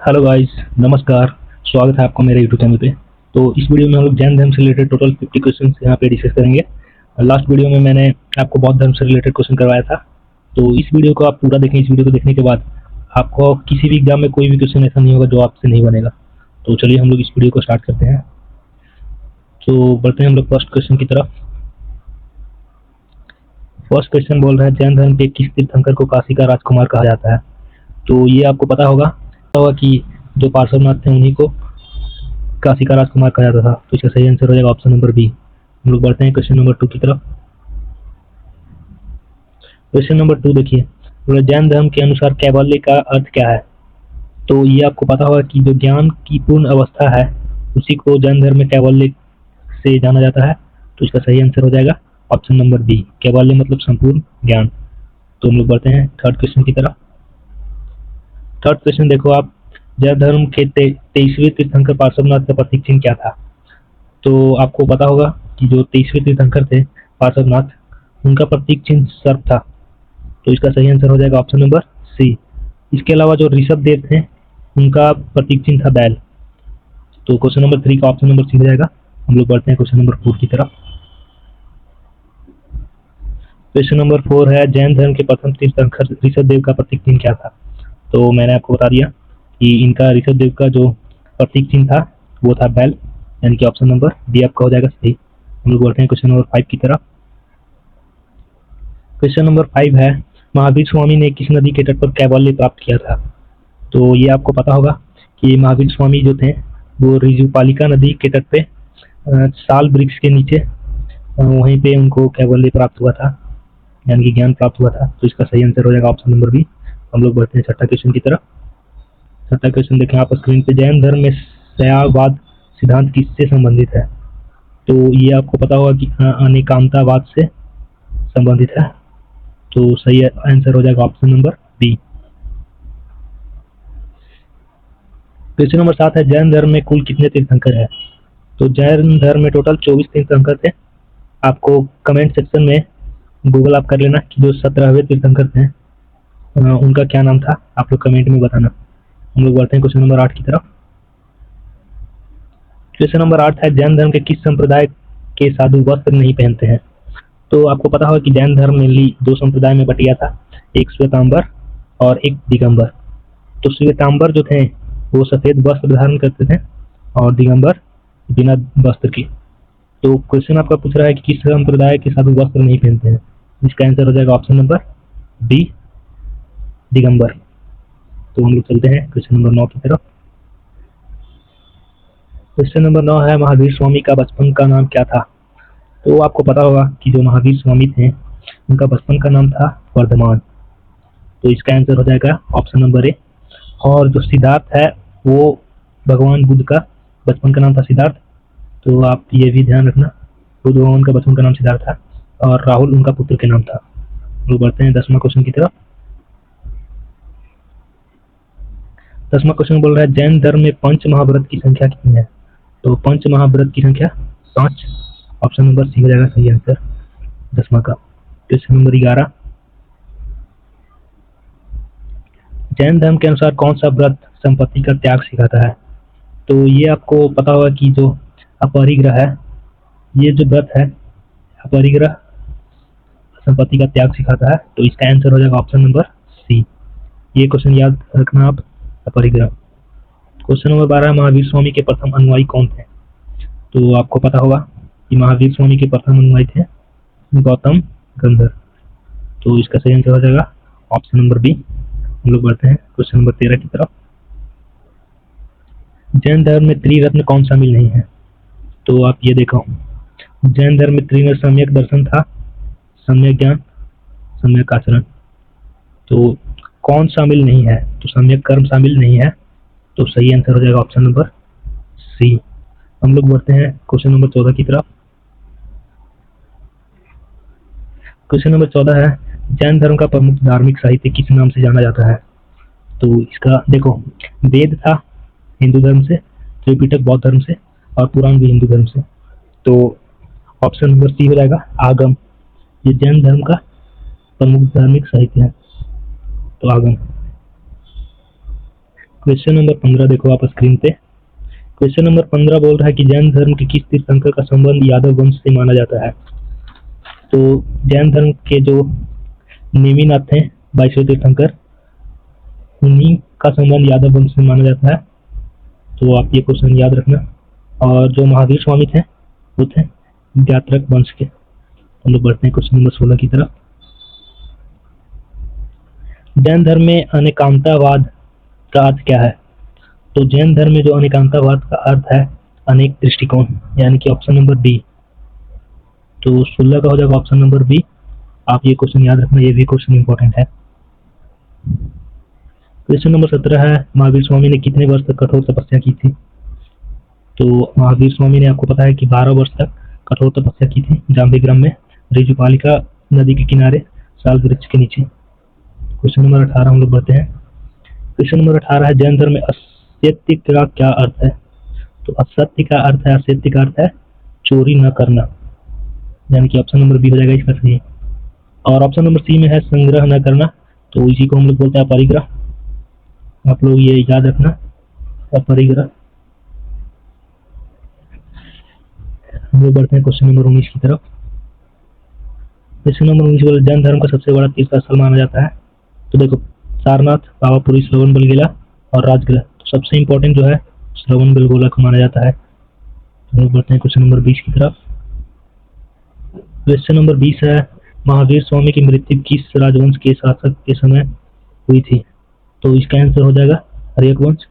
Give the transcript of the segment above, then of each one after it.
Hello guys, नमस्कार। स्वागत है आपका मेरे यूट्यूब चैनल पे। तो इस वीडियो में हम लोग जैन धर्म से रिलेटेड टोटल 50 क्वेश्चन यहाँ पे डिस्कस करेंगे। लास्ट वीडियो में मैंने आपको बौद्ध धर्म से रिलेटेड क्वेश्चन करवाया था। तो इस वीडियो को आप पूरा देखें। इस वीडियो को देखने के बाद आपको किसी भी एग्जाम में कोई भी क्वेश्चन ऐसा नहीं होगा जो आपसे नहीं बनेगा। तो चलिए हम लोग इस वीडियो को स्टार्ट करते हैं। तो बढ़ते हैं हम लोग फर्स्ट क्वेश्चन की तरफ। फर्स्ट क्वेश्चन बोल रहा है, जैन धर्म के किस तीर्थंकर को काशी का राजकुमार कहा जाता है? तो ये आपको पता होगा कि जो पार्श्वनाथ थे उन्हीं को काशी का राजकुमार कहा जाता था। तो इसका सही आंसर हो जाएगा ऑप्शन नंबर बी। हम लोग बढ़ते हैं क्वेश्चन नंबर 2 की तरफ। क्वेश्चन नंबर 2 देखिए, जैन धर्म के अनुसार कैवल्य का अर्थ क्या है? तो ये आपको पता होगा कि जो ज्ञान की पूर्ण अवस्था है उसी को जैन धर्म में कैवल्य से जाना जाता है। तो इसका सही आंसर हो जाएगा ऑप्शन नंबर बी, कैवल्य मतलब संपूर्ण ज्ञान। तो हम लोग बढ़ते हैं थर्ड क्वेश्चन की तरफ। थर्ड क्वेश्चन देखो आप, जैन धर्म के 23वें तीर्थंकर पार्श्वनाथ का प्रतीक चिन्ह क्या था? तो आपको पता होगा कि जो 23वें तीर्थंकर थे पार्श्वनाथ, उनका प्रतीक चिन्ह सर्प था। तो इसका सही आंसर हो जाएगा ऑप्शन नंबर सी। इसके अलावा जो ऋषभ देव थे उनका प्रतीक चिन्ह था बैल। तो क्वेश्चन नंबर 3 का ऑप्शन नंबर सी हो जाएगा। हम लोग बढ़ते हैं क्वेश्चन नंबर 4 की तरफ। क्वेश्चन नंबर 4 है, जैन धर्म के प्रथम तीर्थंकर ऋषभ देव का प्रतीक चिन्ह क्या था? तो मैंने आपको बता दिया कि इनका ऋषभ देव का जो प्रतीक चिन्ह था वो था बैल, यानी कि ऑप्शन नंबर बी आपका हो जाएगा सही। हम लोग बढ़ते हैं क्वेश्चन नंबर 5 की तरफ। क्वेश्चन नंबर 5 है, महावीर स्वामी ने किस नदी के तट पर कैवल्य प्राप्त किया था? तो ये आपको पता होगा कि महावीर स्वामी जो थे वो ऋजुपालिका नदी के तट पे साल वृक्ष के नीचे वहीं पे उनको कैवल्य प्राप्त हुआ था, यानी कि ज्ञान प्राप्त हुआ था। तो इसका सही आंसर हो जाएगा ऑप्शन नंबर बी। हम लोग बढ़ते हैं छठा क्वेश्चन की तरफ। छठा क्वेश्चन देखें आप स्क्रीन पे, जैन धर्म में शयावाद सिद्धांत किससे संबंधित है? तो ये आपको पता होगा कि अनेकांतवाद से संबंधित है। तो सही आंसर हो जाएगा option number B. Question number 7 है, जैन धर्म में कुल कितने तीर्थंकर है? तो जैन धर्म में टोटल 24 तीर्थंकर थे। आपको कमेंट सेक्शन में गूगल आप कर लेना कि जो 17वें तीर्थंकर थे उनका क्या नाम था, आप लोग कमेंट में बताना। हम लोग बढ़ते हैं क्वेश्चन नंबर 8 की तरफ। क्वेश्चन नंबर 8 है, जैन धर्म के किस संप्रदाय के साधु वस्त्र नहीं पहनते हैं? तो आपको पता होगा कि जैन धर्म मेनली 2 संप्रदाय में बट गया था, एक श्वेतांबर और एक दिगंबर। तो श्वेतांबर जो थे वो सफेद वस्त्र धारण करते थे और दिगंबर बिना वस्त्र के। तो क्वेश्चन आपका पूछ रहा है कि किस संप्रदाय के साधु वस्त्र नहीं पहनते हैं? इसका आंसर हो जाएगा ऑप्शन नंबर बी, दिगंबर। तो हम लोग चलते हैं क्वेश्चन नंबर 9 की तरफ। क्वेश्चन नंबर 9 है, महावीर स्वामी का बचपन का नाम क्या था? तो आपको पता होगा कि जो महावीर स्वामी थे उनका बचपन का नाम था वर्धमान। तो इसका आंसर हो जाएगा ऑप्शन नंबर ए। और जो सिद्धार्थ है वो भगवान बुद्ध का बचपन का नाम था सिद्धार्थ। तो आप ये भी ध्यान रखना, बुद्ध भगवान का बचपन का नाम सिद्धार्थ था और राहुल उनका पुत्र के नाम था। लोग बढ़ते हैं 10वां क्वेश्चन की तरफ। 10वां क्वेश्चन बोल रहा है, जैन धर्म में पंच महाव्रत की संख्या कितनी है? तो पंच महाव्रत की संख्या 5। ऑप्शन नंबर सी हो जाएगा सही आंसर 10वां का। क्वेश्चन नंबर 11, जैन धर्म के अनुसार कौन सा व्रत संपत्ति का त्याग सिखाता है? तो ये आपको पता होगा कि जो अपरिग्रह है, ये जो व्रत है अपरिग्रह संपत्ति का त्याग सिखाता है। तो इसका आंसर हो जाएगा ऑप्शन नंबर सी। ये क्वेश्चन याद रखना आप, अपरिग्रह। क्वेश्चन नंबर 12, महावीर स्वामी के प्रथम अनुयायी कौन थे? तो आपको पता होगा कि महावीर स्वामी के प्रथम अनुयायी थे गौतम गंधर। तो इसका सही आंसर हो जाएगा ऑप्शन नंबर बी। हम लोग बढ़ते हैं क्वेश्चन नंबर 13 की तरफ। जैन धर्म में त्रिरत्न कौन शामिल नहीं है? तो आप ये देखो, जैन धर्म में त्रिरत्न सम्यक दर्शन था, सम्यक ज्ञान, सम्यक आचरण। तो कौन शामिल नहीं है? तो सम्यक कर्म शामिल नहीं है। तो सही आंसर हो जाएगा ऑप्शन नंबर सी। हम लोग बढ़ते हैं क्वेश्चन नंबर 14 की तरफ। क्वेश्चन नंबर 14 है, जैन धर्म का प्रमुख धार्मिक साहित्य किस नाम से जाना जाता है? तो इसका देखो, वेद था हिंदू धर्म से, त्रिपिटक बौद्ध धर्म से और पुराण भी हिंदू धर्म से। तो ऑप्शन नंबर सी हो जाएगा आगम। ये जैन धर्म का प्रमुख धार्मिक साहित्य है, तो आगम। क्वेश्चन नंबर 15 देखो आप स्क्रीन पे। क्वेश्चन नंबर 15 बोल रहा है कि जैन धर्म के किस तीर्थंकर का संबंध यादव वंश से माना जाता है। तो जैन धर्म के जो नेमिनाथ हैं 22वें तीर्थंकर, उन्हीं का संबंध यादव वंश से माना जाता है। तो आप ये क्वेश्चन याद रखना। और जो महावीर स्वामी थे वो थे ज्ञात्रक वंश के। हम लोग बढ़ते हैं क्वेश्चन नंबर 16 की तरफ। जैन धर्म में अनेकांतवाद का अर्थ क्या है। तो जैन धर्म में जो अनेकांतवाद का अर्थ है अनेक दृष्टिकोण, यानी कि ऑप्शन नंबर डी। तो 16 का हो जाएगा ऑप्शन नंबर बी। आप ये क्वेश्चन याद रखना, ये भी क्वेश्चन इंपॉर्टेंट है। क्वेश्चन नंबर 17 है, महावीर स्वामी ने कितने वर्ष तक कठोर तपस्या की थी। तो महावीर स्वामी ने आपको पता है कि 12 वर्ष तक कठोर तपस्या की थी जाम्बेग्राम में, ऋजुपालिका नदी के किनारे साल वृक्ष के नीचे। क्वेश्चन नंबर 18 हम लोग बढ़ते हैं। क्वेश्चन नंबर 18 है, जैन धर्म में असत्य का क्या अर्थ है। तो असत्य का अर्थ है, असत्य का अर्थ है चोरी न करना, यानी कि ऑप्शन नंबर बी हो जाएगा इसका सही। और ऑप्शन नंबर सी में है संग्रह न करना, तो इसी को हम लोग बोलते हैं अपरिग्रह। आप लोग ये याद रखना, अपरिग्रह। हम लोग बढ़ते हैं क्वेश्चन नंबर 19 की तरफ। क्वेश्चन नंबर 19 बोले जैन धर्म का सबसे बड़ा तीर्थ स्थल माना जाता है। तो देखो सारनाथ, पावापुरी, श्रवण बेलगोला और राजगृह। तो सबसे इंपॉर्टेंट जो है श्रवण बेलगोला को माना जाता है। हम लोग बढ़ते हैं क्वेश्चन नंबर 20 की तरफ। क्वेश्चन नंबर 20 है, महावीर स्वामी की मृत्यु किस राजवंश के शासक के समय हुई थी। तो इसका आंसर हो जाएगा हर्यक वंश,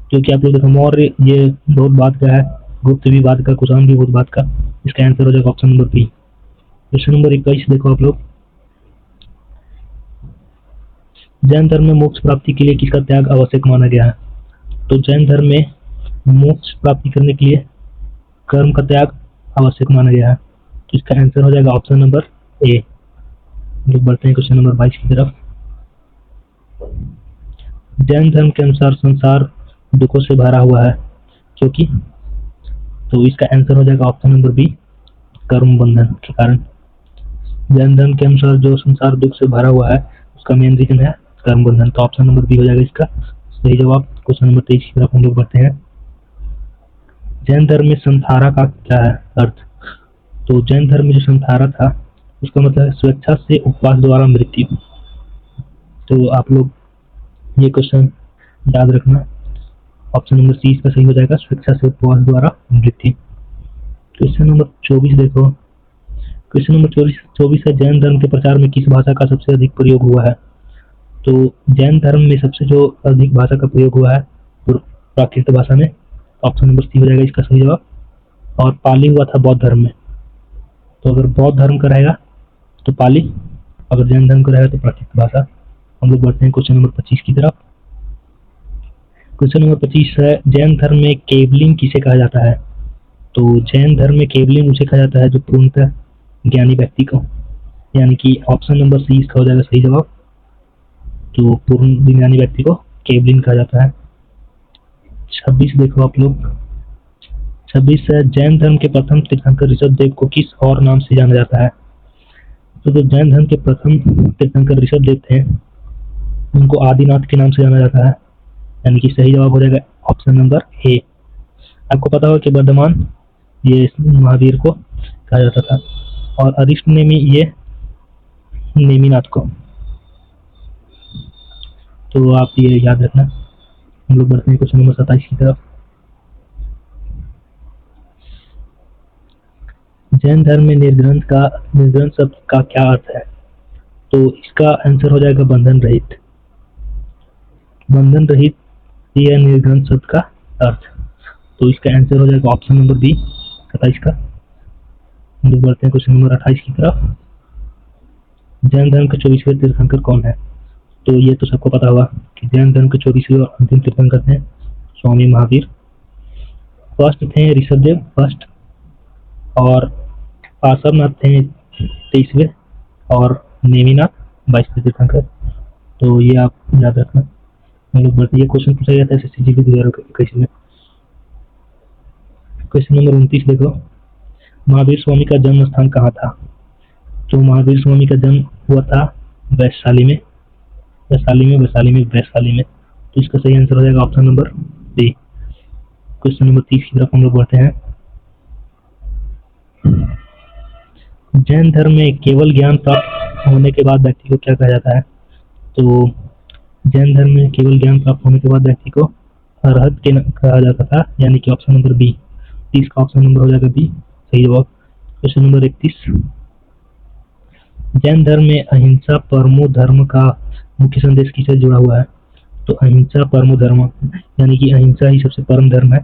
क्योंकि आप लोग देखो मौर्य ये बहुत बाद का है, गुप्त भी बाद का, कुषाण भी बहुत बाद का। इसका आंसर हो जाएगा option number B. Question number 21 देखो आप लोग, जैन धर्म में मोक्ष प्राप्ति के लिए किसका त्याग आवश्यक माना गया है। तो जैन धर्म में मोक्ष प्राप्ति करने के लिए कर्म का त्याग आवश्यक माना गया है। तो इसका आंसर हो जाएगा ऑप्शन नंबर ए। लोग बढ़ते हैं क्वेश्चन नंबर 22 की तरफ। जैन धर्म के अनुसार संसार दुखों से भरा हुआ है क्योंकि, तो इसका आंसर हो जाएगा ऑप्शन नंबर बी, कर्म बंधन के कारण। जैन धर्म के अनुसार जो संसार दुख से भरा हुआ है उसका मेन रीजन है कर्म बंधन। तो ऑप्शन नंबर बी हो जाएगा इसका सही जवाब। क्वेश्चन नंबर 23 की तरफ हम लोग बढ़ते हैं। जैन धर्म में संथारा का क्या है अर्थ। तो जैन धर्म में जो संथारा था उसका मतलब है स्वेच्छा से उपवास द्वारा मृत्यु। तो आप लोग ये क्वेश्चन याद रखना, ऑप्शन नंबर सी इसका सही हो जाएगा, स्वेच्छा से उपवास द्वारा मृत्यु। क्वेश्चन नंबर 24 देखो। क्वेश्चन नंबर 24 है, जैन धर्म के प्रचार में किस भाषा का सबसे अधिक प्रयोग हुआ है। तो जैन धर्म में सबसे जो अधिक भाषा का प्रयोग हुआ है प्राकृत भाषा में, ऑप्शन नंबर सी हो जाएगा इसका सही जवाब। और पाली हुआ था बौद्ध धर्म में। तो अगर बौद्ध धर्म का रहेगा तो पाली, अगर जैन धर्म का रहेगा तो प्राकृत भाषा। हम लोग बढ़ते हैं क्वेश्चन नंबर 25 की तरफ। क्वेश्चन नंबर 25 है, जैन धर्म में केवलिंग किसे कहा जाता है। तो जैन धर्म में केवलिंग उसे कहा जाता है जो पूर्णतः ज्ञानी व्यक्ति को, यानी कि ऑप्शन नंबर सी इसका हो जाएगा सही जवाब। तो पूर्ण ज्ञानी व्यक्ति को केवलिंग कहा जाता है। 26 देखो आप लोग। 26 है, जैन धर्म के प्रथम तीर्थंकर ऋषभदेव को किस और नाम से जाना जाता है। तो जो जैन धर्म के प्रथम तीर्थंकर ऋषभदेव थे उनको आदिनाथ के नाम से जाना जाता है, यानी कि सही जवाब हो जाएगा ऑप्शन नंबर ए। आपको पता होगा कि वर्धमान ये महावीर को कहा जाता था और अरिष्ट नेमी ये नेमिनाथ को। तो आप ये याद रखना। हम लोग बढ़ते हैं क्वेश्चन नंबर 27 की तरफ। जैन धर्म में निर्ग्रंथ शब्द का क्या अर्थ है। तो इसका आंसर हो जाएगा बंधन रहित। बंधन रहित ये निर्ग्रंथ शब्द का अर्थ। तो इसका आंसर हो जाएगा ऑप्शन नंबर बी 27 का। हम लोग बढ़ते हैं क्वेश्चन नंबर 28 की तरफ। जैन धर्म के 24वें तीर्थंकर कौन है। तो ये तो सबको पता होगा कि जैन धर्म के 24वें और अंतिम तीर्थंकर थे स्वामी महावीर। फर्स्ट थे ऋषभदेव फर्स्ट, और पार्श्वनाथ थे 23वें, और नेमिनाथ 22वें तीर्थंकर। तो ये आप याद रखना। हम लोग बढ़ते, ये क्वेश्चन पूछा गया था SSCGL 2021 में। क्वेश्चन नंबर 29 देखो, महावीर स्वामी का जन्म स्थान कहाँ था। तो महावीर स्वामी का जन्म हुआ था वैशाली में। तो तो इसका सही आंसर हो जाएगा option number B. Question number 30 की तरफ हम लोग बढ़ते हैं। जैन धर्म में केवल ज्ञान प्राप्त होने के बाद व्यक्ति को क्या कहा जाता है? तो जैन धर्म में केवल ज्ञान प्राप्त होने के बाद व्यक्ति को अरहत कहा जाता था, यानी कि ऑप्शन नंबर बी। 30 का ऑप्शन नंबर हो जाएगा बी सही जवाब। क्वेश्चन नंबर 31, जैन धर्म में अहिंसा परमो धर्म का मुख्य संदेश किससे जुड़ा हुआ है? तो अहिंसा परमो धर्म यानी कि अहिंसा ही सबसे परम धर्म है,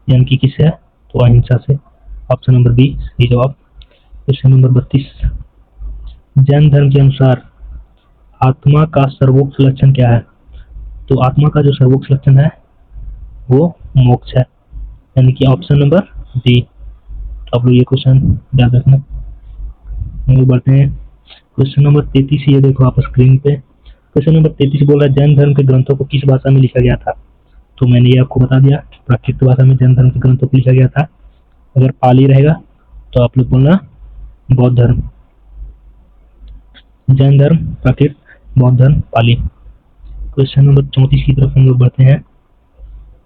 यानी कि किससे है? तो अहिंसा से। ऑप्शन नंबर बी सही जवाब। क्वेश्चन नंबर 32, जैन धर्म के अनुसार आत्मा का सर्वोच्च लक्षण क्या है? तो आत्मा का जो सर्वोच्च लक्षण है वो मोक्ष है, यानी कि ऑप्शन नंबर डी। तो आप लोग ये क्वेश्चन याद रखना। हम लोग बढ़ते हैं क्वेश्चन नंबर 33। ये देखो आप स्क्रीन पे। क्वेश्चन नंबर 33 बोला जैन धर्म के ग्रंथों को किस भाषा में लिखा गया था? तो मैंने ये आपको बता दिया, प्राकृत भाषा में जैन धर्म के ग्रंथों को लिखा गया था। अगर पाली रहेगा तो आप लोग बोलना बौद्ध धर्म। जैन धर्म प्राकृत, बौद्ध धर्म पाली। क्वेश्चन नंबर 34 की तरफ हम लोग बढ़ते हैं।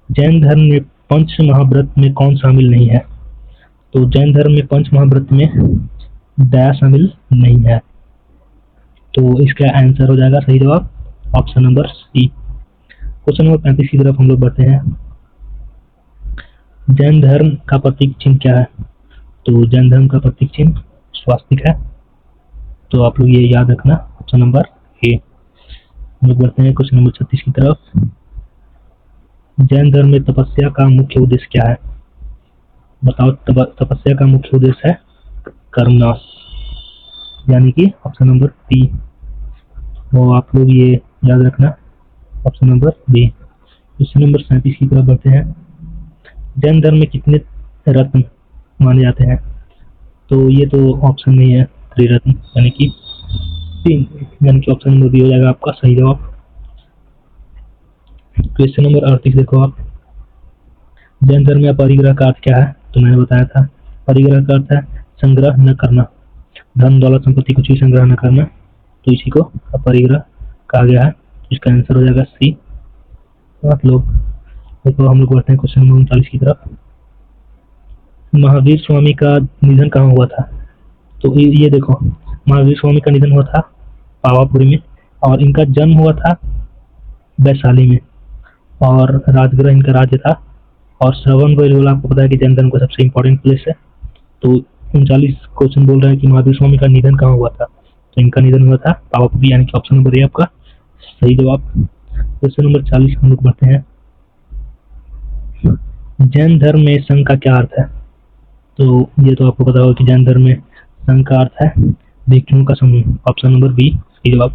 जैन धर्म में पंच महाव्रत में कौन शामिल नहीं है? तो जैन धर्म में पंच महाव्रत में दया शामिल नहीं है, तो इसका आंसर हो जाएगा सही जवाब option number C. Question number 35 की तरफ हम लोग बढ़ते हैं। जैन धर्म का प्रतीक चिन्ह क्या है? तो जैन धर्म का प्रतीक चिन्ह स्वास्तिक है, तो आप लोग ये याद रखना ऑप्शन नंबर ए। हम लोग बढ़ते हैं क्वेश्चन नंबर 36 की तरफ। जैन धर्म में तपस्या का मुख्य उद्देश्य क्या है? बताओ। तपस्या का मुख्य उद्देश्य है कर्मनाश, यानी कि ऑप्शन नंबर बी। तो आप लोग ये याद रखना option number B. Question number 37 की तरफ बढ़ते हैं। जैन धर्म में कितने रत्न माने जाते हैं? तो ये तो ऑप्शन नहीं है, त्रिरत्न यानी कि 3, यानी कि ऑप्शन नंबर बी हो जाएगा आपका सही जवाब। क्वेश्चन नंबर 38 देखो आप। जैन धर्म में अपरिग्रह का अर्थ क्या है? तो मैंने बताया था परिग्रह का अर्थ है संग्रह न करना, धन दौलत संपत्ति कुछ भी संग्रह न करना, तो इसी को अपरिग्रह कहा गया है। इसका आंसर हो जाएगा सी। आप लोग देखो हम लोग बढ़ते हैं क्वेश्चन नंबर 39 की तरफ। महावीर स्वामी का निधन कहाँ हुआ था? तो ये देखो महावीर स्वामी का निधन हुआ था पावापुरी में, और इनका जन्म हुआ था वैशाली में, और राजगृह इनका राज्य था। और श्रवण बेलगोला आपको पता है कि जैन धर्म का सबसे इंपॉर्टेंट प्लेस है। तो 39 क्वेश्चन बोल रहा है कि महावीर स्वामी का निधन कहाँ हुआ था? तो इनका निधन हुआ था पावापुरी, यानी कि ऑप्शन नंबर ए आपका सही जवाब। क्वेश्चन नंबर 40 हम लोग बढ़ते हैं। जैन धर्म में संघ का क्या अर्थ है? तो ये तो आपको पता होगा कि जैन धर्म में संघ का अर्थ है भिक्षुओं का समूह, ऑप्शन नंबर बी सही जवाब।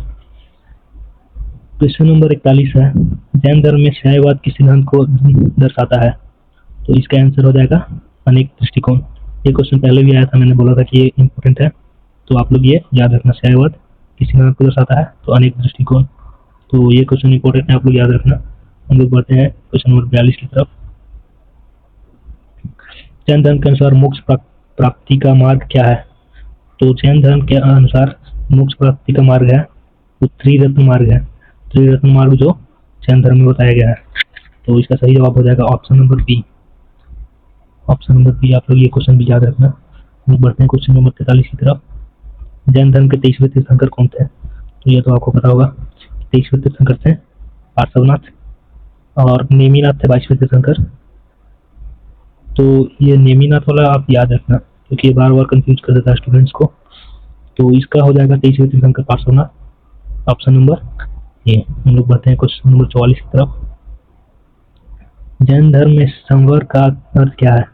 क्वेश्चन नंबर 41 है। जैन धर्म में न्यायवाद किस सिद्धांत को दर्शाता है? तो इसका आंसर हो जाएगा अनेक दृष्टिकोण। ये क्वेश्चन पहले भी आया था, मैंने बोला था कि ये इंपॉर्टेंट है, तो आप लोग ये याद रखना। न्यायवाद किस सिद्धांत को दर्शाता है? तो अनेक दृष्टिकोण। तो ये क्वेश्चन इंपॉर्टेंट है, आप लोग याद रखना। हम लोग बढ़ते हैं क्वेश्चन नंबर 42 की तरफ। जैन धर्म के अनुसार मोक्ष प्राप्ति का मार्ग क्या है? तो जैन धर्म के अनुसार मोक्ष प्राप्ति का मार्ग है वो त्रिरत्न मार्ग है। त्रिरत्न मार्ग जो जैन धर्म में बताया गया है, तो इसका सही जवाब हो जाएगा option number B. Option number B आप लोग ये क्वेश्चन भी याद रखना। हम बढ़ते हैं क्वेश्चन नंबर 43 की तरफ। जैन धर्म के 23वें तीर्थंकर कौन थे? तो ये तो आपको पता होगा। 23वें तीर्थंकर थे पार्श्वनाथ, और नेमिनाथ थे 22वें तीर्थंकर। तो ये नेमिनाथ वाला आप याद रखना, क्योंकि ये बार बार कंफ्यूज कर देता है स्टूडेंट्स को। तो इसका हो जाएगा 23वें तीर्थंकर पार्श्वनाथ, ऑप्शन नंबर ए। हम लोग बढ़ते हैं क्वेश्चन नंबर 44 की तरफ। जैन धर्म में संवर का अर्थ क्या है?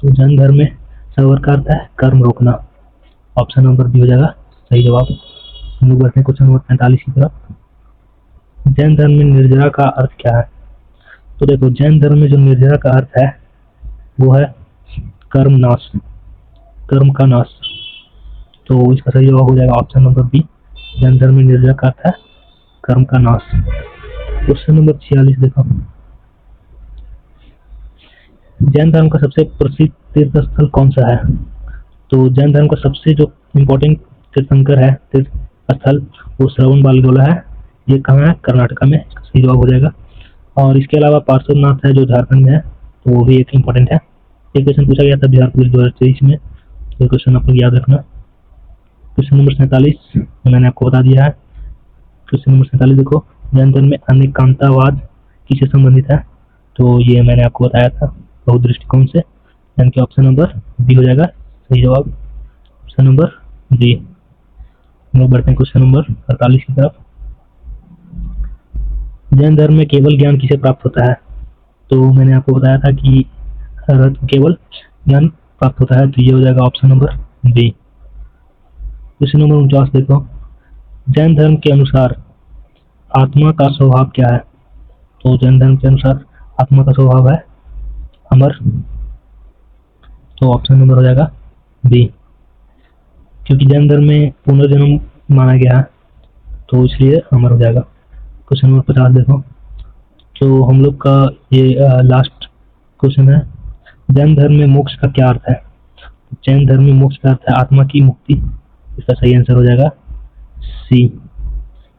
तो जैन धर्म में संवर का अर्थ है कर्म रोकना, ऑप्शन नंबर बी हो जाएगा सही जवाब। हम लोग बढ़ते हैं क्वेश्चन नंबर 45 की तरफ। जैन धर्म में निर्जरा का अर्थ क्या है? तो देखो जैन धर्म में जो निर्जरा का अर्थ है वो है कर्म नाश, कर्म का नाश, तो इसका सही जवाब हो जाएगा ऑप्शन नंबर बी। जैन धर्म में निर्जरा का अर्थ है कर्म का नाश। क्वेश्चन नंबर 46 देखो। जैन धर्म का सबसे प्रसिद्ध तीर्थ स्थल कौन सा है? तो जैन धर्म का सबसे जो इम्पोर्टेंट तीर्थंकर है तीर्थ स्थल वो श्रवण बेलगोला है। ये कहाँ है? कर्नाटका में। सही जवाब हो जाएगा और इसके अलावा पार्श्वनाथ है जो झारखंड में है, तो वो भी एक इम्पोर्टेंट है। ये क्वेश्चन पूछा गया था बिहार पुलिस 2023 में, तो क्वेश्चन आप लोग याद रखना। क्वेश्चन नंबर 47 मैंने आपको बता दिया है। क्वेश्चन नंबर 47 देखो, जैन धर्म में अनेकांतवाद किससे संबंधित है, तो ये मैंने आपको बताया था बहुत दृष्टिकोण से, यानी कि ऑप्शन नंबर बी हो जाएगा सही जवाब, ऑप्शन नंबर बी। हम लोग बढ़ते हैं क्वेश्चन नंबर 48 की तरफ। जैन धर्म में केवल ज्ञान किसे प्राप्त होता है, तो मैंने आपको बताया था कि केवल ज्ञान प्राप्त होता है, तो ये हो जाएगा option number B. Question number 49 देखो, जैन धर्म के अनुसार आत्मा का स्वभाव क्या है, तो जैन धर्म के अनुसार आत्मा का स्वभाव है अमर, तो ऑप्शन नंबर हो जाएगा बी। क्योंकि जैन धर्म में पुनर्जन्म माना गया है, तो इसलिए अमर हो जाएगा। क्वेश्चन नंबर 50 देखो, तो हम लोग का ये लास्ट क्वेश्चन है, जैन धर्म में मोक्ष का क्या अर्थ है, जैन धर्म में मोक्ष का अर्थ है आत्मा की मुक्ति, इसका सही आंसर हो जाएगा सी,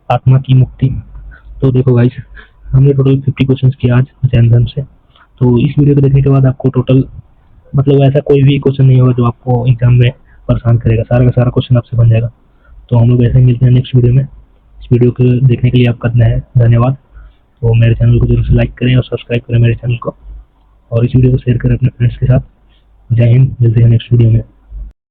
आत्मा की मुक्ति। तो देखो गाइस, हमने टोटल 50 क्वेश्चंस किए आज जैन धर्म से। तो इस वीडियो को देखने के बाद आपको टोटल मतलब ऐसा कोई भी क्वेश्चन नहीं होगा जो आपको एग्जाम में परेशान करेगा, सारा का सारा क्वेश्चन आपसे बन जाएगा। तो हम लोग ऐसे ही मिलते हैं नेक्स्ट वीडियो में। इस वीडियो को देखने के लिए आपका धन्यवाद। तो मेरे चैनल को जरूर से लाइक करें और सब्सक्राइब करें मेरे चैनल को, और इस वीडियो को शेयर करें अपने फ्रेंड्स के साथ। जय हिंद, मिलते हैं नेक्स्ट वीडियो में।